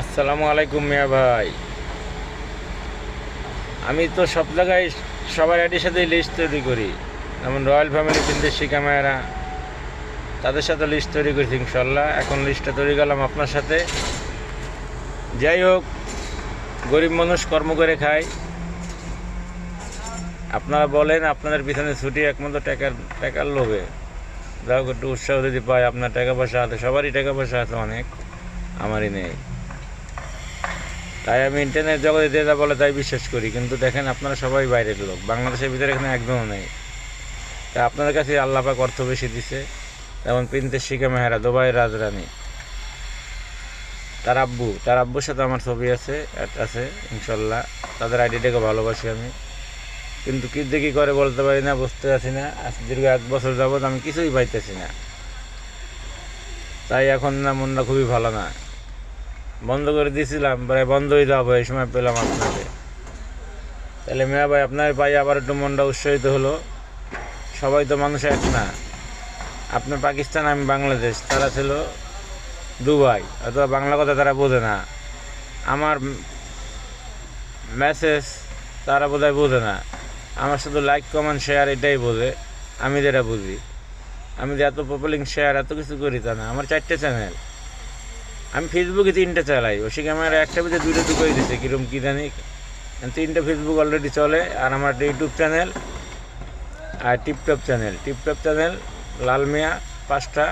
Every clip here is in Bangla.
আসসালামু আলাইকুম মিয়া ভাই। আমি তো সব জায়গায় সবার আইডির সাথে লিস্ট তৈরি করি, যেমন রয়্যাল ফ্যামিলি বিদেশি ক্যামেরা, তাদের সাথে লিস্ট তৈরি করেছি ইনশাল্লাহ। এখন লিস্টটা তৈরি করলাম আপনার সাথে। যাই হোক, গরিব মানুষ কর্ম করে খায়। আপনারা বলেন আপনাদের পিছনে ছুটি একমাত্র টাকার লোভে। যাই হোক, একটু উৎসাহ যদি পাই, আপনার টাকা পয়সা আছে, সবারই টাকা পয়সা আছে অনেক, আমারই নেই। তাই আমি ইন্টারনেট জগতে যেটা বলে তাই বিশ্বাস করি। কিন্তু দেখেন, আপনারা সবাই বাইরের লোক, বাংলাদেশের ভিতরে এখানে একদমও নেই। তা আপনাদের কাছে আল্লাহ পাক অর্থ বেশি দিছে। যেমন প্রিন্সেস শিখা মেহরা, দুবাইয়ের রাজরানী, তার আব্বুর সাথে আমার ছবি আছে, আছে ইনশাল্লাহ। তাদের আইডিটাকে ভালোবাসি আমি, কিন্তু কী দেখি করে বলতে পারি না, বুঝতে পারছি না। আজ দীর্ঘ 1 বছর যাবৎ আমি কিছুই পাইতেছি না। তাই এখন না, মনটা খুবই ভালো না। বন্ধ করে দিয়েছিলাম, প্রায় বন্ধ হয়ে যাবো, এই সময় পেলাম আপনাকে। তাহলে মিয়া ভাই, আপনার পাই আবার একটু মনটা উৎসাহিত হলো। সবাই তো মানুষ এক না। আপনি পাকিস্তান, আমি বাংলাদেশ, তারা ছিল দুবাই, অথবা বাংলা কথা তারা বোঝে না। আমার মেসেজ তারা বোধহয় বোঝে না। আমার শুধু লাইক কমেন্ট শেয়ার এটাই বোঝে, আমি যেটা বুঝি। আমি যে এত পপুলিং শেয়ার এত কিছু করি তা না। আমার 4টে চ্যানেল, আমি ফেসবুকে 3টে চালাই। ওসি ক্যামেরা একটা ভিতরে 2টো ঢুকিয়ে দিচ্ছে, কীরকম কী জানি। 3টে ফেসবুক অলরেডি চলে, আর আমার একটা ইউটিউব চ্যানেল আর টিপটপ চ্যানেল লাল মিয়া 5টা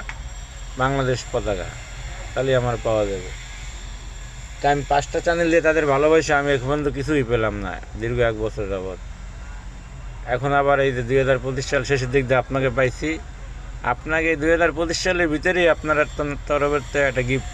বাংলাদেশ পতাকা, তাহলে আমার পাওয়া যাবে। তাই আমি 5টা চ্যানেল দিয়ে তাদের ভালোবাসা আমি এখন পর্যন্ত কিছুই পেলাম না, দীর্ঘ 1 বছর যাবৎ। এখন আবার এই যে 2025 সাল শেষের দিক দিয়ে আপনাকে পাইছি। আপনাকে 2025 সালের ভিতরেই আপনার তরফের একটা গিফট